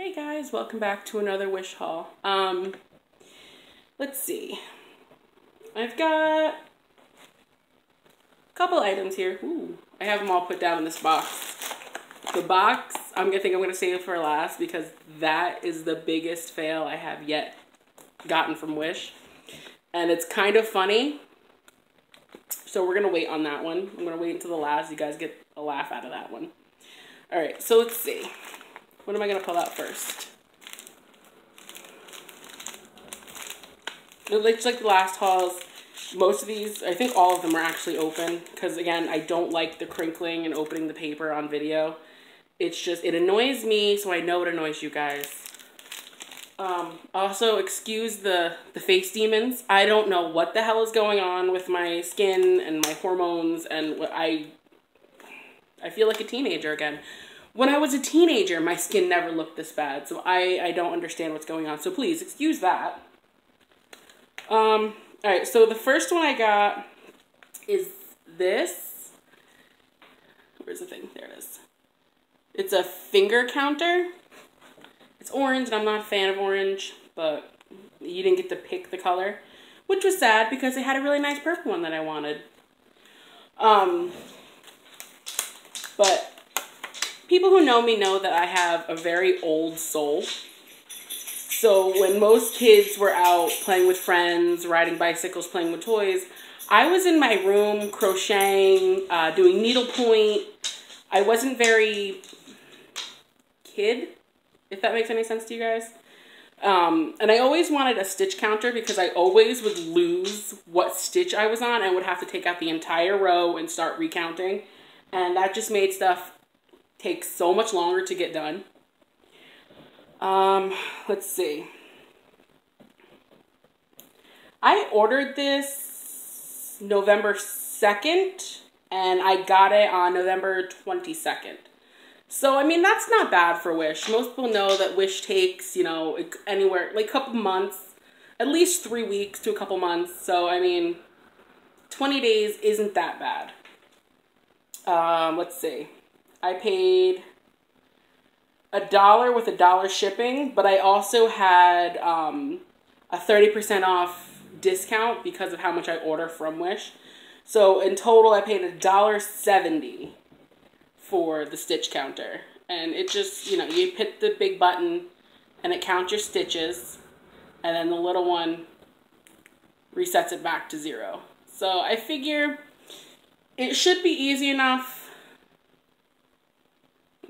Hey guys, welcome back to another Wish haul. Let's see. I've got a couple items here. Ooh, I have them all put down in this box. The box, I'm gonna save for last because that is the biggest fail I have yet gotten from Wish. And it's kind of funny. So we're gonna wait on that one. I'm gonna wait until the last. You guys get a laugh out of that one. All right, so let's see. What am I gonna pull out first? Just like the last hauls, most of these, I think all of them are actually open. Because again, I don't like the crinkling and opening the paper on video. It's just, it annoys me, so I know it annoys you guys. Also, excuse the face demons. I don't know what the hell is going on with my skin and my hormones, and I feel like a teenager again. When I was a teenager, my skin never looked this bad, so I don't understand what's going on. So please, excuse that. Alright, so the first one I got is this. Where's the thing? There it is. It's a finger counter. It's orange, and I'm not a fan of orange, but you didn't get to pick the color, which was sad because they had a really nice purple one that I wanted. But people who know me know that I have a very old soul. So when most kids were out playing with friends, riding bicycles, playing with toys, I was in my room crocheting, doing needlepoint. I wasn't very kid, if that makes any sense to you guys. And I always wanted a stitch counter because I always would lose what stitch I was on and would have to take out the entire row and start recounting. And that just made stuff take so much longer to get done. Let's see. I ordered this November 2nd, and I got it on November 22nd. So, I mean, that's not bad for Wish. Most people know that Wish takes, you know, anywhere, like a couple months, at least 3 weeks to a couple months. So, I mean, 20 days isn't that bad. Let's see. I paid $1 with $1 shipping, but I also had a 30% off discount because of how much I order from Wish. So in total, I paid $1.70 for the stitch counter. And it just, you know, you hit the big button and it counts your stitches, and then the little one resets it back to 0. So I figure it should be easy enough.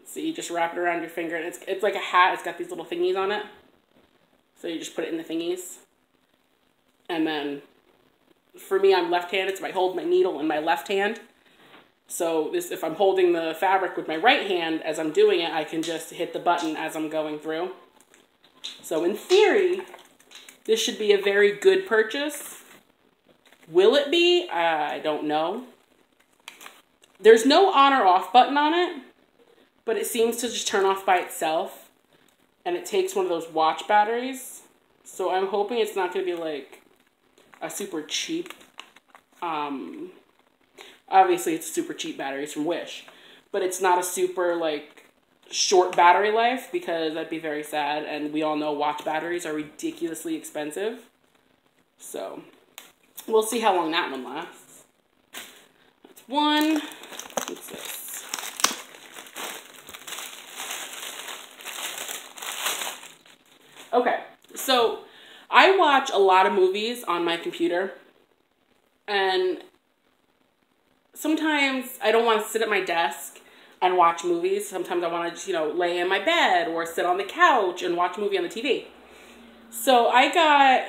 So you just wrap it around your finger, and it's like a hat. It's got these little thingies on it. So you just put it in the thingies. And then, for me, I'm left-handed, so I hold my needle in my left hand. So if I'm holding the fabric with my right hand as I'm doing it, I can just hit the button as I'm going through. So in theory, this should be a very good purchase. Will it be? I don't know. There's no on or off button on it, but it seems to just turn off by itself, and it takes one of those watch batteries. So I'm hoping it's not going to be like a super cheap, obviously it's super cheap batteries from Wish, but it's not a super like short battery life, because that'd be very sad, and we all know watch batteries are ridiculously expensive. So we'll see how long that one lasts. That's one. What's this? Okay, so I watch a lot of movies on my computer, and sometimes I don't want to sit at my desk and watch movies. Sometimes I want to just, you know, lay in my bed or sit on the couch and watch a movie on the TV. So I got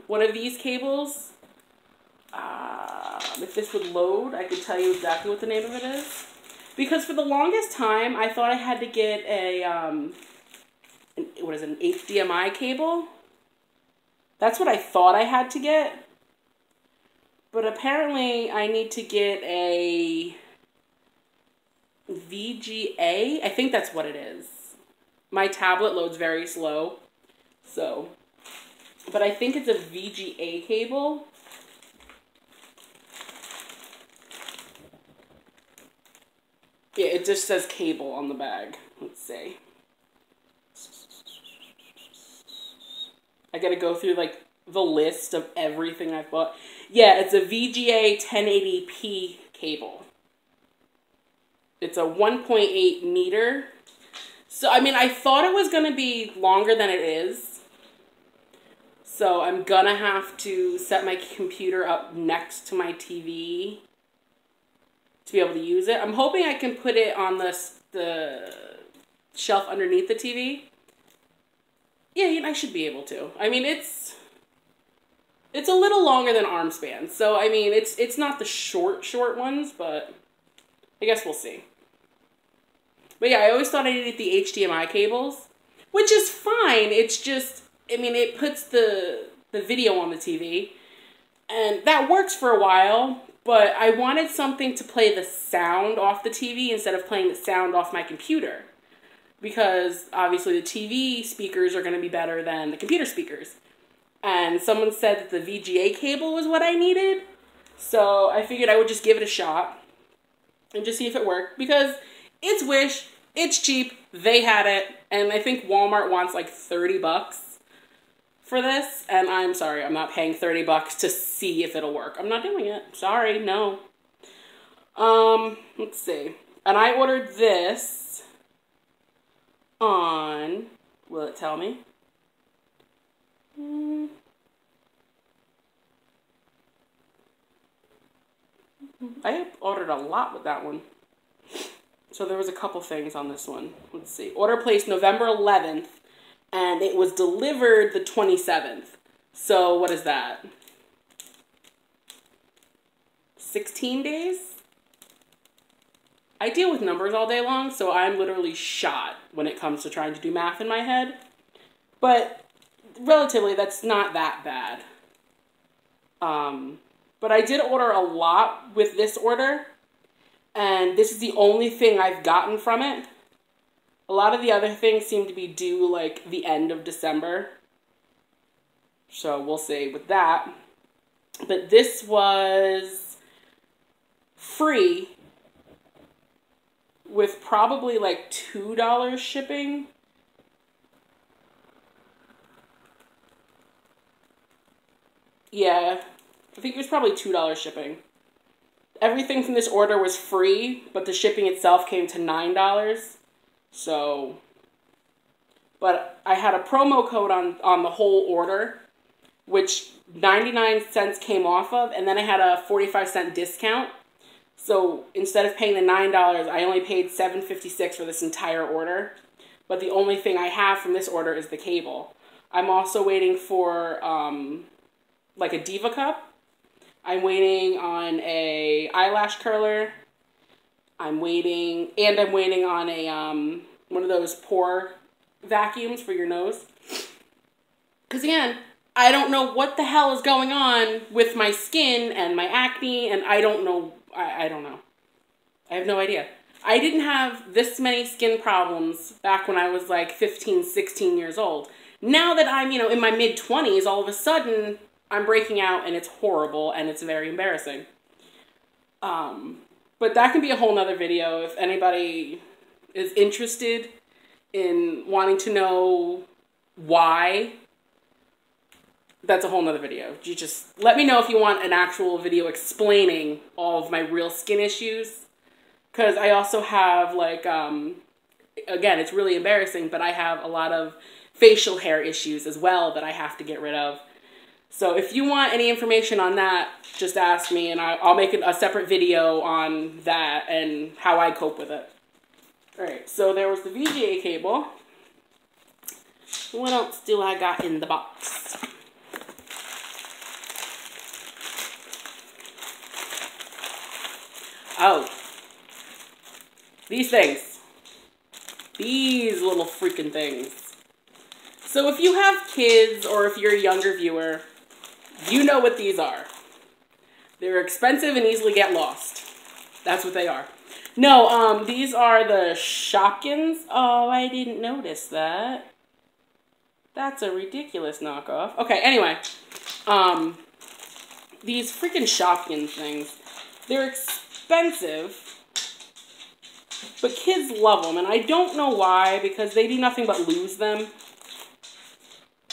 one of these cables. If this would load, I could tell you exactly what the name of it is. Because for the longest time, I thought I had to get an HDMI cable? That's what I thought I had to get. But apparently I need to get a VGA. I think that's what it is. My tablet loads very slow. So, but I think it's a VGA cable. Yeah, it just says cable on the bag. Let's see. I gotta go through, like, the list of everything I've bought. Yeah, it's a VGA 1080p cable. It's a 1.8 meter. So, I mean, I thought it was gonna be longer than it is. So, I'm gonna have to set my computer up next to my TV to be able to use it. I'm hoping I can put it on the shelf underneath the TV. Yeah, I should be able to. I mean, it's a little longer than arm span. So, I mean, it's not the short ones, but I guess we'll see. But yeah, I always thought I needed the HDMI cables, which is fine. It's just, I mean, it puts the video on the TV, and that works for a while, but I wanted something to play the sound off the TV instead of playing the sound off my computer. Because obviously the TV speakers are going to be better than the computer speakers. And someone said that the VGA cable was what I needed. So I figured I would just give it a shot and just see if it worked. Because it's Wish, it's cheap, they had it, and I think Walmart wants like $30 for this. And I'm sorry, I'm not paying $30 to see if it'll work. I'm not doing it. Sorry, no. Let's see. And I ordered this on, will it tell me? I ordered a lot with that one. So there was a couple things on this one. Let's see. Order placed November 11th, and it was delivered the 27th. So what is that? 16 days? I deal with numbers all day long, so I'm literally shot when it comes to trying to do math in my head. But relatively, that's not that bad. But I did order a lot with this order, and this is the only thing I've gotten from it. A lot of the other things seem to be due, like, the end of December. So we'll see with that. But this was free with probably like $2 shipping. Yeah, I think it was probably $2 shipping. Everything from this order was free, but the shipping itself came to $9. So, but I had a promo code on the whole order, which 99 cents came off of, and then I had a 45-cent discount. So instead of paying the $9, I only paid $7.56 for this entire order. But the only thing I have from this order is the cable. I'm also waiting for like a Diva cup. I'm waiting on a eyelash curler. I'm waiting on a one of those pore vacuums for your nose. Because again, I don't know what the hell is going on with my skin and my acne, and I don't know. I don't know. I have no idea. I didn't have this many skin problems back when I was like 15, 16 years old. Now that I'm, in my mid-20s, all of a sudden, I'm breaking out and it's horrible and it's very embarrassing. But that can be a whole nother video if anybody is interested in wanting to know why. That's a whole nother video. You just let me know if you want an actual video explaining all of my real skin issues. Because I also have, like, again, it's really embarrassing, but I have a lot of facial hair issues as well that I have to get rid of. So if you want any information on that, just ask me, and I'll make a separate video on that and how I cope with it. Alright, so there was the VGA cable. What else do I got in the box? Oh, these things. These little freaking things. So if you have kids or if you're a younger viewer, you know what these are. They're expensive and easily get lost. That's what they are. No, these are the Shopkins. Oh, I didn't notice that. That's a ridiculous knockoff. Okay, anyway. These freaking Shopkins things. They're expensive, but kids love them, and I don't know why, because they do nothing but lose them.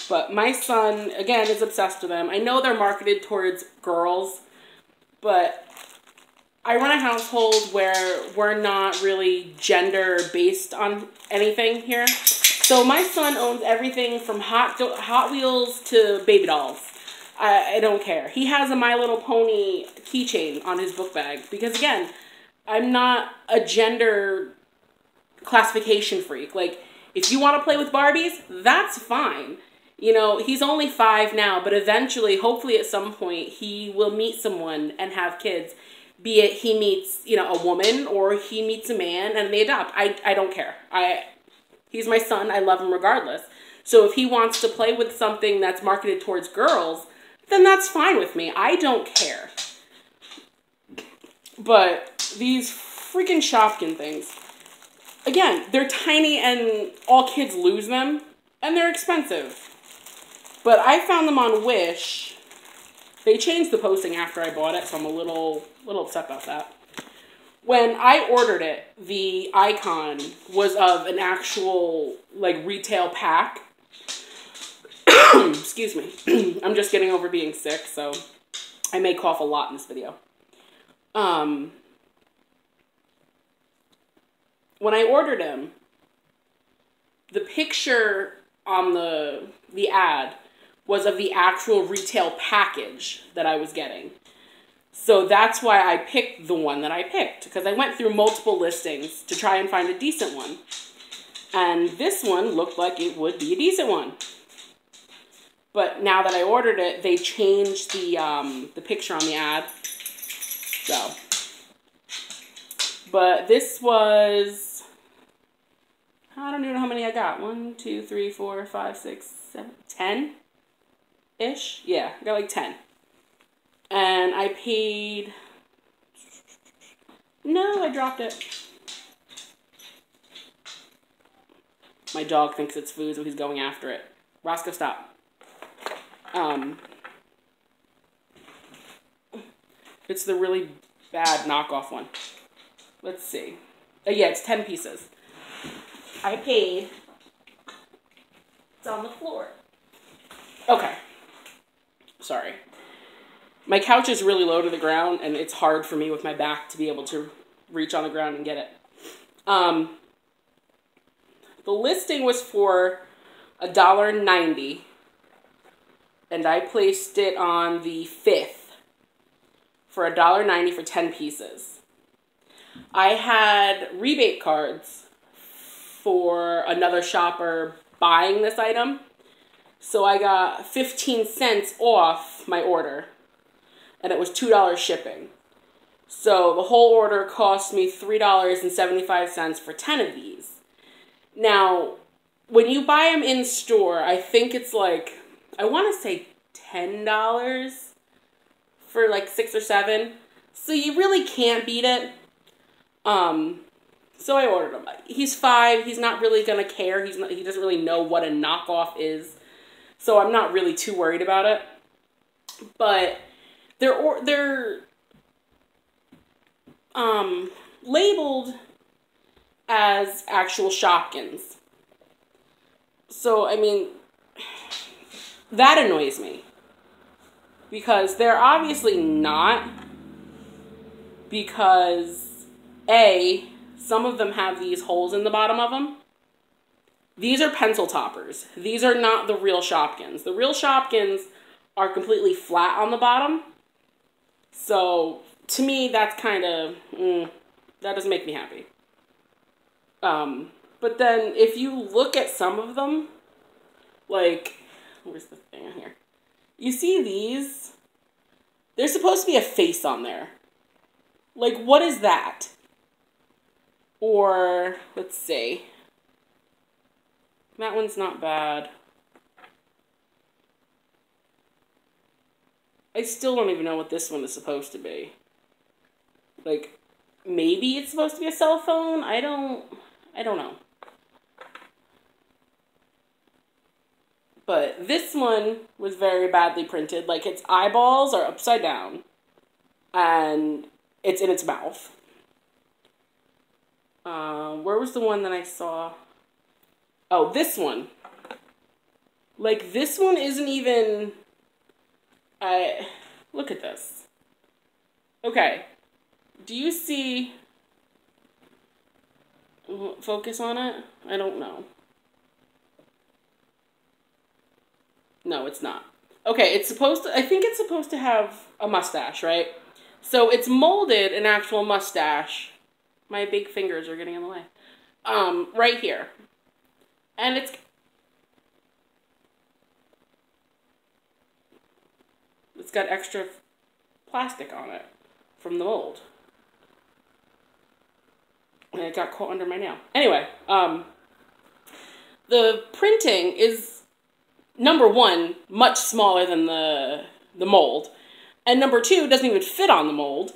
But my son, again, is obsessed with them. I know they're marketed towards girls, but I run a household where we're not really gender based on anything here. So my son owns everything from Hot Wheels to baby dolls. I don't care. He has a My Little Pony keychain on his book bag because, again, I'm not a gender classification freak. Like, if you want to play with Barbies, that's fine. You know, he's only 5 now, but eventually, hopefully at some point, he will meet someone and have kids. Be it he meets, you know, a woman or he meets a man and they adopt. I don't care. He's my son. I love him regardless. So if he wants to play with something that's marketed towards girls, then that's fine with me. I don't care. But these freaking Shopkin things, again, they're tiny and all kids lose them, and they're expensive. But I found them on Wish. They changed the posting after I bought it, so I'm a little upset about that. When I ordered it, the icon was of an actual, like, retail pack. Excuse me. I'm just getting over being sick, so I may cough a lot in this video. When I ordered them, the picture on the ad was of the actual retail package that I was getting. So that's why I picked the one that I picked, because I went through multiple listings to try and find a decent one. And this one looked like it would be a decent one. But now that I ordered it, they changed the picture on the ad. So, but this was, I don't even know how many I got. 1, 2, 3, 4, 5, 6, 7, 10-ish. Yeah, I got like 10. And I paid, no, I dropped it. My dog thinks it's food, so he's going after it. Roscoe, stop. It's the really bad knockoff one. Let's see. Yeah, it's 10 pieces. I paid, it's on the floor. Okay. Sorry. My couch is really low to the ground, and it's hard for me with my back to be able to reach on the ground and get it. The listing was for $1.90, and I placed it on the 5th for $1.90 for 10 pieces. I had rebate cards for another shopper buying this item, so I got 15 cents off my order. And it was $2 shipping. So the whole order cost me $3.75 for 10 of these. Now, when you buy them in store, I think it's like, I want to say $10 for like 6 or 7. So you really can't beat it. So I ordered them. He's 5. He's not really going to care. He doesn't really know what a knockoff is. So I'm not really too worried about it. But they're labeled as actual Shopkins. So, I mean, that annoys me. Because they're obviously not. Because, A, some of them have these holes in the bottom of them. These are pencil toppers. These are not the real Shopkins. The real Shopkins are completely flat on the bottom. So, to me, that's kind of, that doesn't make me happy. But then, if you look at some of them, like, where's the thing on here? You see these? There's supposed to be a face on there. Like, what is that? Or, let's see. That one's not bad. I still don't even know what this one is supposed to be. Like, maybe it's supposed to be a cell phone? I don't know. But this one was very badly printed. Like, its eyeballs are upside down. And it's in its mouth. Where was the one that I saw? Oh, this one. Like, this one isn't even... Look at this. Okay. Do you see... Focus on it? I don't know. No, it's not. Okay, it's supposed to... I think it's supposed to have a mustache, right? So it's molded an actual mustache. My big fingers are getting in the way. Right here. And it's got extra plastic on it from the mold. And it got caught under my nail. Anyway, the printing is, number one, much smaller than the mold. And number two, doesn't even fit on the mold.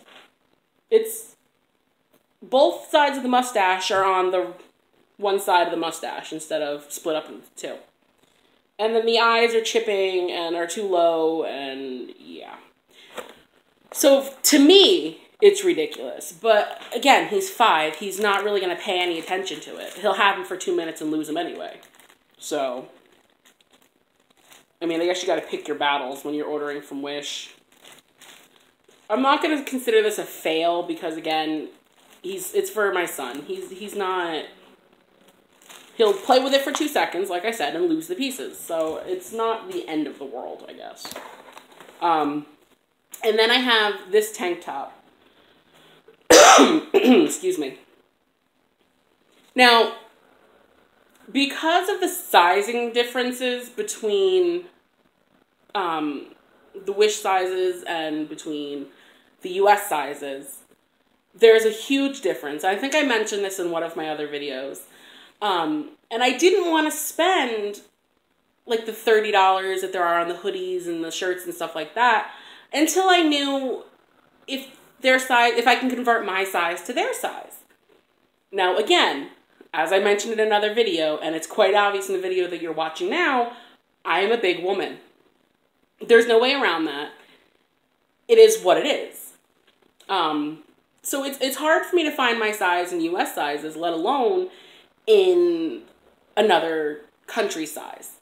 It's, both sides of the mustache are on the one side of the mustache instead of split up into two. And then the eyes are chipping and are too low, and yeah. So to me, it's ridiculous. But again, he's 5. He's not really going to pay any attention to it. He'll have him for 2 minutes and lose him anyway. So, I mean, I guess you got to pick your battles when you're ordering from Wish. I'm not going to consider this a fail because, again, it's for my son. He's not... He'll play with it for 2 seconds, like I said, and lose the pieces. So it's not the end of the world, I guess. And then I have this tank top. Excuse me. Now, because of the sizing differences between the Wish sizes and between the US sizes, there's a huge difference. I think I mentioned this in one of my other videos. And I didn't want to spend like the $30 that there are on the hoodies and the shirts and stuff like that until I knew if their size, if I can convert my size to their size. Now, again, as I mentioned in another video, and it's quite obvious in the video that you're watching now, I am a big woman. There's no way around that. It is what it is. So it's hard for me to find my size in US sizes, let alone in another country size.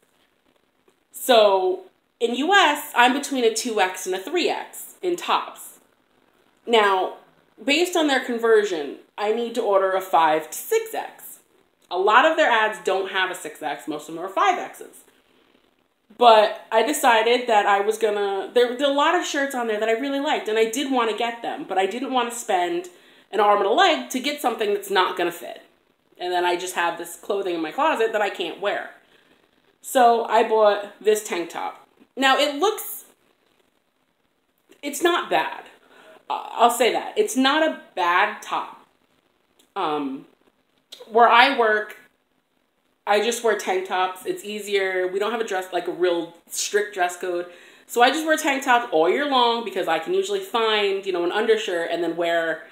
So in US, I'm between a 2X and a 3X in tops. Now, based on their conversion, I need to order a 5 to 6X. A lot of their ads don't have a 6X. Most of them are 5Xs. But I decided that I was gonna... There were a lot of shirts on there that I really liked, and I did want to get them, but I didn't want to spend an arm and a leg to get something that's not gonna fit. And then I just have this clothing in my closet that I can't wear. So I bought this tank top. Now it looks... It's not bad. I'll say that. It's not a bad top. Where I work, I just wear tank tops. It's easier. We don't have a real strict dress code. So I just wear tank tops all year long because I can usually find, an undershirt and then wear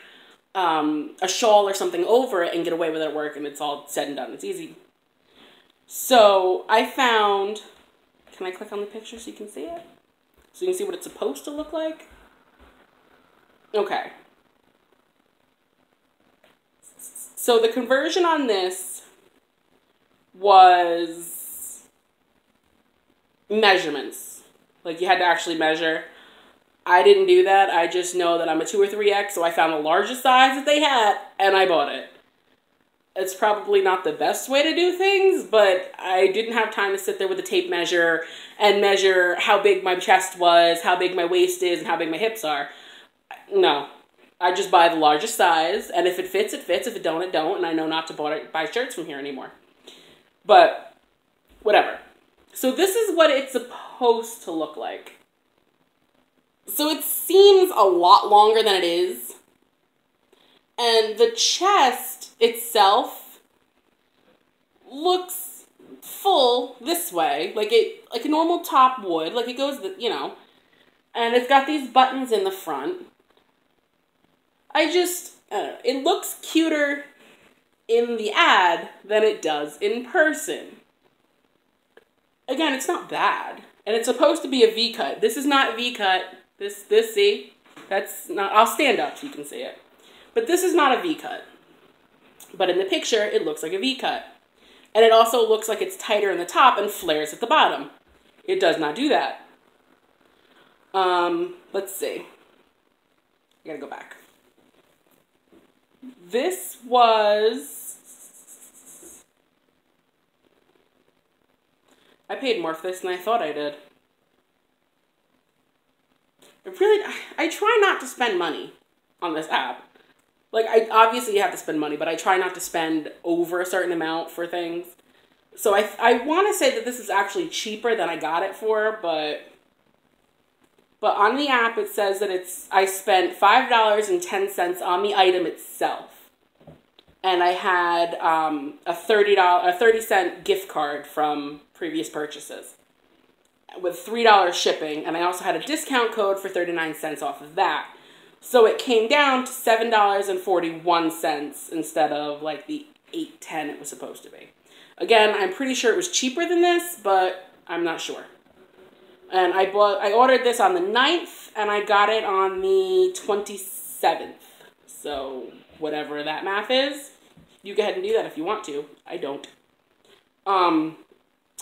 a shawl or something over it and get away with it at work, and it's all said and done. It's easy. So I found... Can I click on the picture so you can see it? So you can see what it's supposed to look like? Okay. So the conversion on this was measurements. Like, you had to actually measure. I didn't do that. I just know that I'm a 2 or 3X, so I found the largest size that they had, and I bought it. It's probably not the best way to do things, but I didn't have time to sit there with a tape measure and measure how big my chest was, how big my waist is, and how big my hips are. No. I just buy the largest size, and if it fits, it fits. If it don't, it don't, and I know not to buy shirts from here anymore. But, whatever. So this is what it's supposed to look like. So it seems a lot longer than it is. And the chest itself looks full this way, like a normal top would, like it goes, and it's got these buttons in the front. I don't know, it looks cuter in the ad than it does in person. Again, it's not bad, and it's supposed to be a V-cut. This is not V-cut. This, see? That's not, I'll stand up so you can see it. But this is not a V-cut. But in the picture, it looks like a V-cut. And it also looks like it's tighter in the top and flares at the bottom. It does not do that. Let's see. I gotta go back. This was... I paid more for this than I thought I did. I try not to spend money on this app. Like, obviously you have to spend money, but I try not to spend over a certain amount for things. So I want to say that this is actually cheaper than I got it for, but on the app it says that I spent $5.10 on the item itself. And I had a 30-cent gift card from previous purchases with $3 shipping, and I also had a discount code for 39 cents off of that. So it came down to $7.41 instead of like the $8.10 it was supposed to be. Again, I'm pretty sure it was cheaper than this, but I'm not sure. And I ordered this on the 9th, and I got it on the 27th. So whatever that math is, you go ahead and do that if you want to. I don't.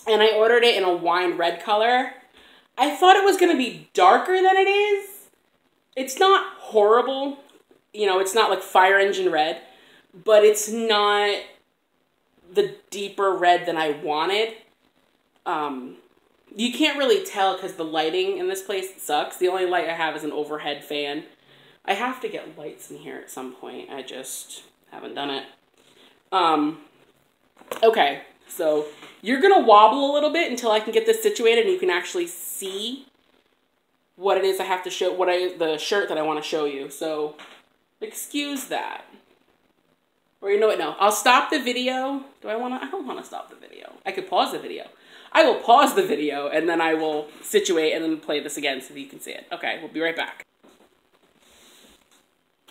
And I ordered it in a wine red color. I thought it was going to be darker than it is. It's not horrible. You know, it's not like fire engine red, but it's not the deeper red than I wanted. You can't really tell because the lighting in this place sucks. The only light I have is an overhead fan. I have to get lights in here at some point. I just haven't done it. Okay, so you're going to wobble a little bit until I can get this situated and you can actually see what it is I have to show, the shirt that I want to show you. So, excuse that. Or you know what, no. I'll stop the video. I don't want to stop the video. I could pause the video. I will pause the video and then I will situate and then play this again so that you can see it. Okay, we'll be right back.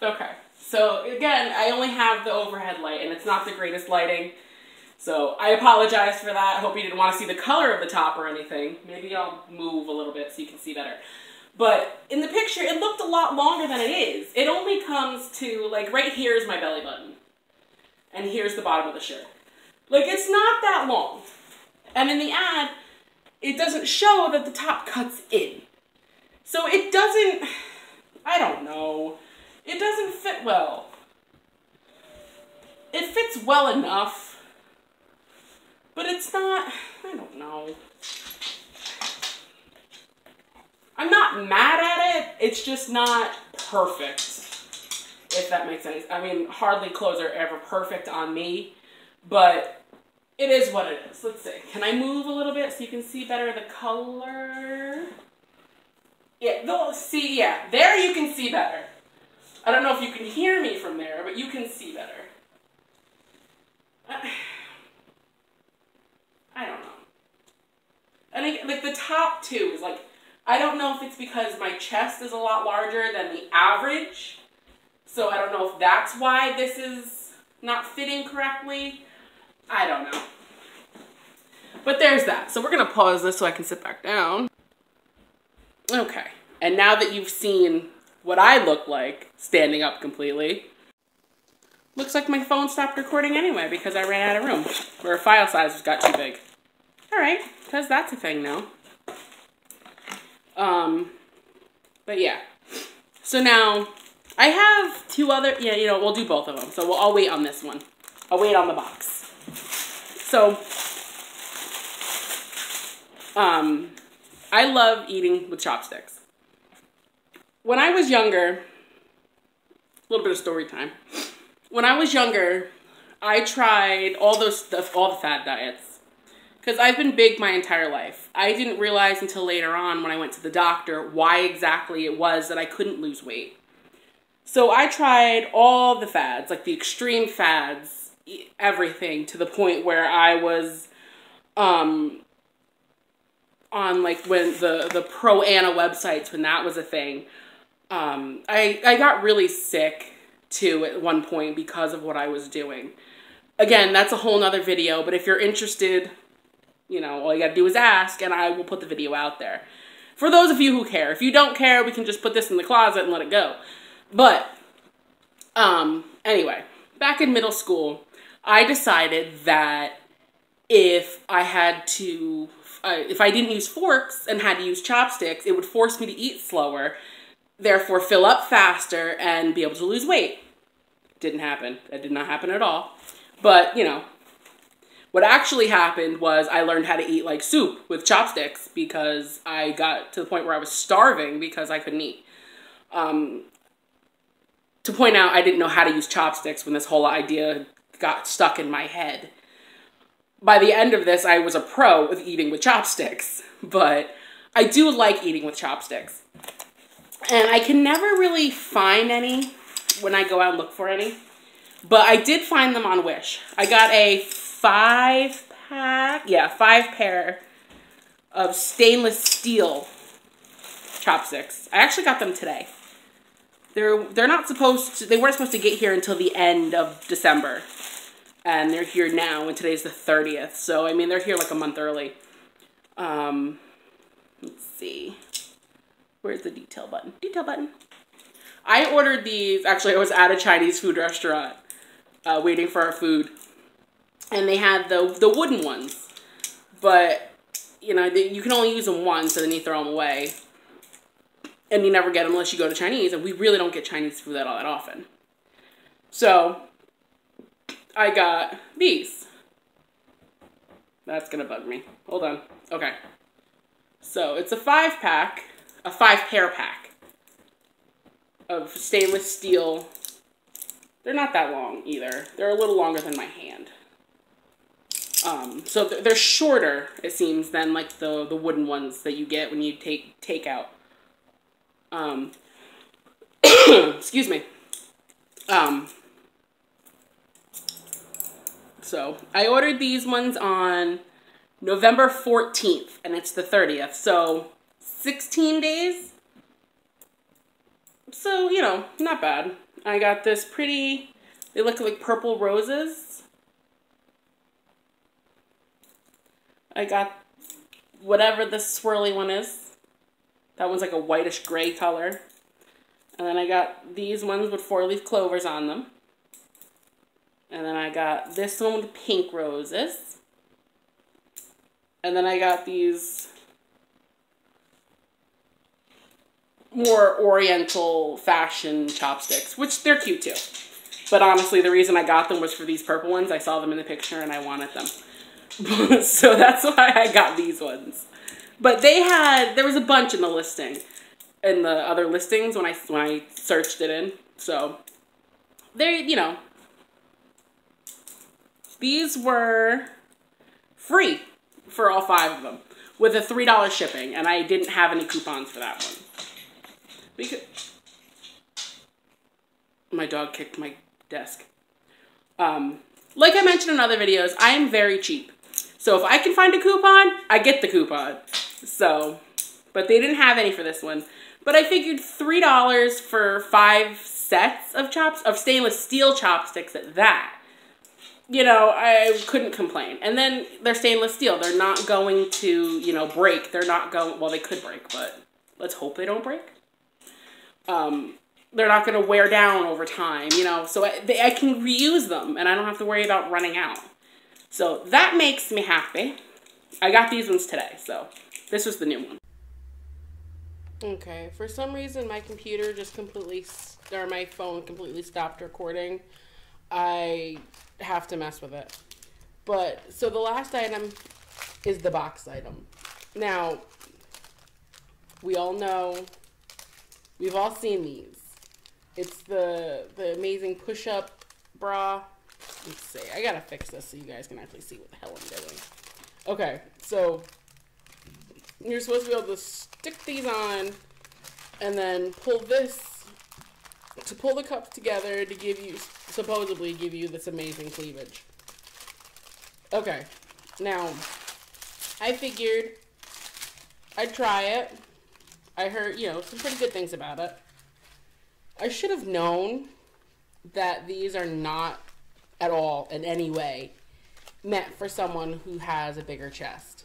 Okay, so again, I only have the overhead light and it's not the greatest lighting. So I apologize for that. I hope you didn't want to see the color of the top or anything. Maybe I'll move a little bit so you can see better. But in the picture, it looked a lot longer than it is. It only comes to, like, right here is my belly button. And here's the bottom of the shirt. Like, it's not that long. And in the ad, it doesn't show that the top cuts in. So it doesn't, I don't know. It doesn't fit well. It fits well enough. But it's not, I don't know. I'm not mad at it, it's just not perfect, if that makes sense. I mean, hardly clothes are ever perfect on me, but it is what it is. Let's see. Can I move a little bit so you can see better the color? Yeah, see, yeah, there you can see better. I don't know if you can hear me from there, but you can see better. I don't know. And I, like the top two is like, I don't know if it's because my chest is a lot larger than the average. So I don't know if that's why this is not fitting correctly. I don't know. But there's that. So we're going to pause this so I can sit back down. Okay. And now that you've seen what I look like standing up completely, looks like my phone stopped recording anyway because I ran out of room. Or file size just got too big. All right. Because that's a thing now. But yeah, so now I have two other, yeah, you know, we'll do both of them. So I'll wait on this one. I'll wait on the box. So, I love eating with chopsticks. When I was younger, a little bit of story time. When I was younger, I tried all the fad diets. Because I've been big my entire life. I didn't realize until later on when I went to the doctor why exactly it was that I couldn't lose weight. So I tried all the fads, like the extreme fads, everything, to the point where I was on like when the Pro-Ana websites, when that was a thing. I got really sick too at one point because of what I was doing. Again, that's a whole nother video, but if you're interested, you know, all you gotta do is ask, and I will put the video out there. For those of you who care. If you don't care, we can just put this in the closet and let it go. But, anyway, back in middle school, I decided that if I didn't use forks and had to use chopsticks, it would force me to eat slower, therefore fill up faster and be able to lose weight. Didn't happen. That did not happen at all. But, you know, what actually happened was I learned how to eat like soup with chopsticks because I got to the point where I was starving because I couldn't eat. To point out, I didn't know how to use chopsticks when this whole idea got stuck in my head. By the end of this, I was a pro with eating with chopsticks, but I do like eating with chopsticks. And I can never really find any when I go out and look for any, but I did find them on Wish. I got a 5-pack, 5 pair of stainless steel chopsticks. I actually got them today. They're not supposed to, they weren't supposed to get here until the end of December. And they're here now, and today's the 30th. So, I mean, they're here like a month early. Let's see. Where's the detail button? Detail button. I ordered these, actually I was at a Chinese food restaurant waiting for our food. And they had the wooden ones. But, you know, you can only use them once, so then you throw them away. And you never get them unless you go to Chinese, and we really don't get Chinese food all that often. So, I got these. That's gonna bug me. Hold on. Okay. So, it's a 5-pack, a 5-pair pack of stainless steel. They're not that long either. They're a little longer than my hand. So they're shorter, it seems, than like the wooden ones that you get when you take out. Excuse me. So I ordered these ones on November 14th, and it's the 30th. So 16 days. So, you know, not bad. I got this pretty, they look like purple roses. I got whatever this swirly one is. That one's like a whitish gray color. And then I got these ones with 4-leaf clovers on them. And then I got this one with pink roses. And then I got these more oriental fashion chopsticks, which they're cute too. But honestly, the reason I got them was for these purple ones. I saw them in the picture and I wanted them. So that's why I got these ones. But there was a bunch in the listing, in the other listings when I searched it in. So they, you know, these were free for all 5 of them with a $3 shipping, and I didn't have any coupons for that one. Because my dog kicked my desk. Like I mentioned in other videos, I am very cheap. So if I can find a coupon, I get the coupon. So, but they didn't have any for this one. But I figured $3 for 5 sets of stainless steel chopsticks at that. You know, I couldn't complain. And then they're stainless steel. They're not going to, you know, break. They're not going, well, they could break, but let's hope they don't break. They're not going to wear down over time, you know, so I can reuse them and I don't have to worry about running out. So that makes me happy. I got these ones today, so this was the new one. Okay, for some reason my computer just or my phone completely stopped recording. I have to mess with it. But, so the last item is the box item. Now, we all know, we've all seen these. It's the amazing push-up bra. Let's see. I gotta fix this so you guys can actually see what the hell I'm doing. Okay, so you're supposed to be able to stick these on and then pull this to pull the cups together to give you, supposedly give you this amazing cleavage. Okay, now I figured I'd try it. I heard, you know, some pretty good things about it. I should have known that these are not at all in any way meant for someone who has a bigger chest.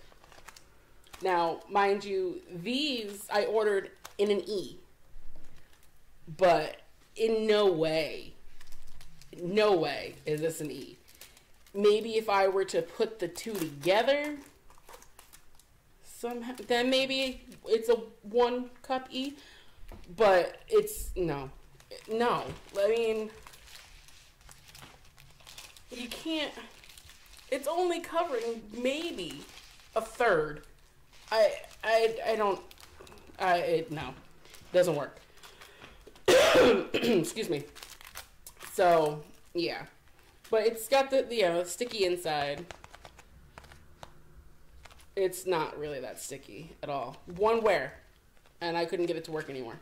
Now, mind you, these I ordered in an E, but in no way is this an E. maybe if I were to put the two together somehow, then maybe it's a 1 cup E. But it's no. I mean, you can't. It's only covering maybe a third. No, doesn't work. Excuse me. So yeah, but it's got the sticky inside. It's not really that sticky at all. One wear, and I couldn't get it to work anymore.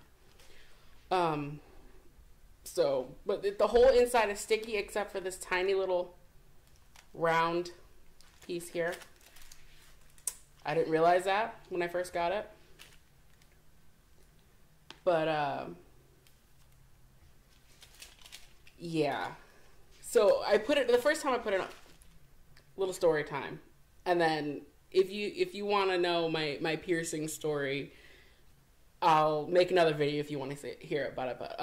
So, but the whole inside is sticky except for this tiny little round piece here. I didn't realize that when I first got it. But, yeah. So I put it, the first time I put it on, little story time. And then if you want to know my piercing story, I'll make another video if you want to hear about it. But,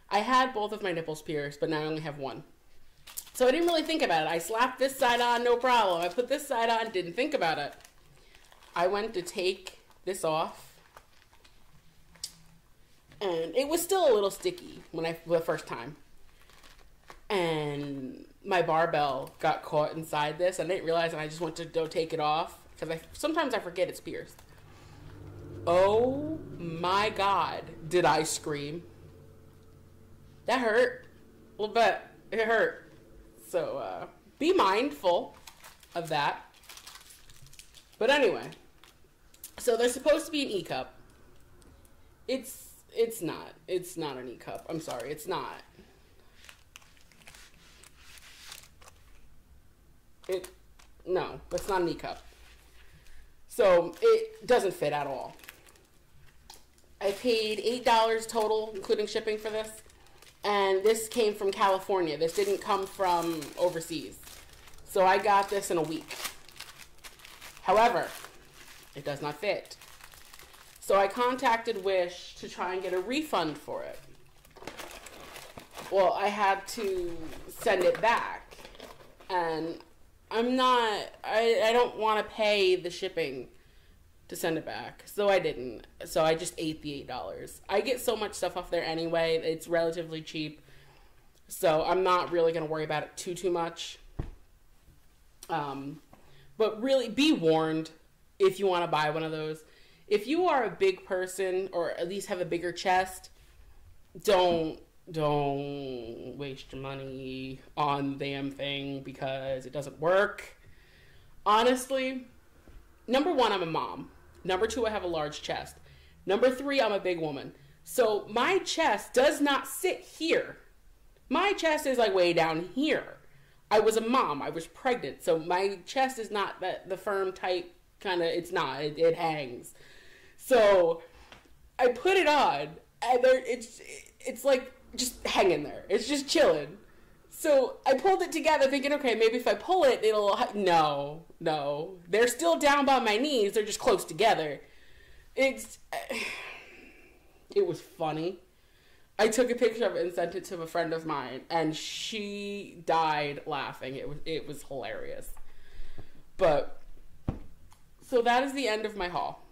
I had both of my nipples pierced, but now I only have one. So I didn't really think about it. I slapped this side on, no problem. I put this side on, didn't think about it. I went to take this off, and it was still a little sticky the first time. And my barbell got caught inside this, and I didn't realize, and I just went to go take it off, because sometimes I forget it's pierced. Oh my God, did I scream. That hurt a little bit. It hurt. So, be mindful of that. But anyway, so there's supposed to be an E-cup. It's not. It's not an E-cup. I'm sorry, it's not. No, it's not an E-cup. So, it doesn't fit at all. I paid $8 total, including shipping for this. And this came from California. This didn't come from overseas. So I got this in a week. However, it does not fit. So I contacted Wish to try and get a refund for it. Well, I had to send it back. And I don't want to pay the shipping to send it back. So I didn't. So I just ate the $8. I get so much stuff off there anyway. It's relatively cheap. So I'm not really going to worry about it too much. But really be warned if you want to buy one of those. If you are a big person or at least have a bigger chest, don't waste your money on the damn thing because it doesn't work. Honestly, number one, I'm a mom. Number two, I have a large chest. Number three, I'm a big woman. So my chest does not sit here. My chest is like way down here. I was a mom. I was pregnant. So my chest is not the firm type kind of, it's not. It hangs. So I put it on and it's like just hanging there. It's just chilling. So I pulled it together thinking, okay, maybe if I pull it, it'll... No. They're still down by my knees. They're just close together. It was funny. I took a picture of it and sent it to a friend of mine, and she died laughing. It was hilarious. But, so that is the end of my haul.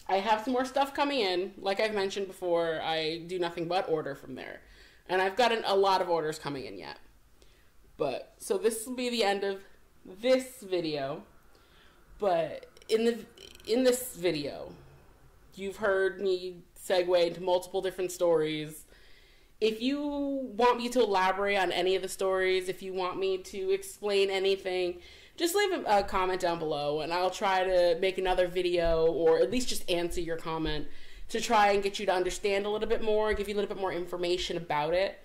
I have some more stuff coming in. Like I've mentioned before, I do nothing but order from there. And I've got a lot of orders coming in yet. But, so this will be the end of this video. But in this video, you've heard me segue into multiple different stories. If you want me to elaborate on any of the stories, if you want me to explain anything, just leave a comment down below and I'll try to make another video or at least just answer your comment to try and get you to understand a little bit more, give you a little bit more information about it.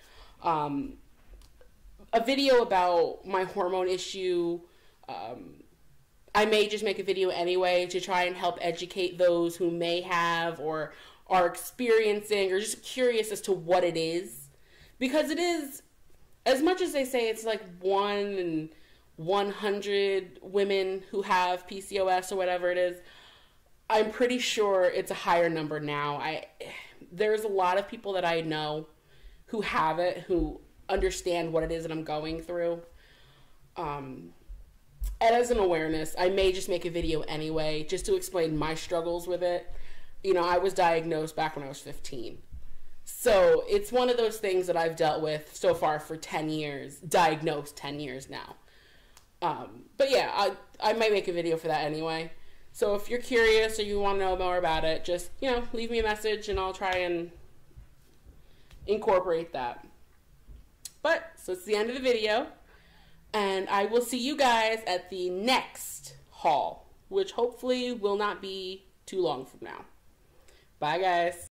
A video about my hormone issue. I may just make a video anyway to try and help educate those who may have or are experiencing or just curious as to what it is. Because it is, as much as they say it's like 1 in 100 women who have PCOS or whatever it is, I'm pretty sure it's a higher number now. There's a lot of people that I know who have it, who understand what it is that I'm going through. And as an awareness, I may just make a video anyway, just to explain my struggles with it. You know, I was diagnosed back when I was 15. So it's one of those things that I've dealt with so far for 10 years, diagnosed 10 years now. But yeah, I might make a video for that anyway. So if you're curious or you want to know more about it, just, you know, leave me a message and I'll try and incorporate that. But, so it's the end of the video. And I will see you guys at the next haul, which hopefully will not be too long from now. Bye, guys.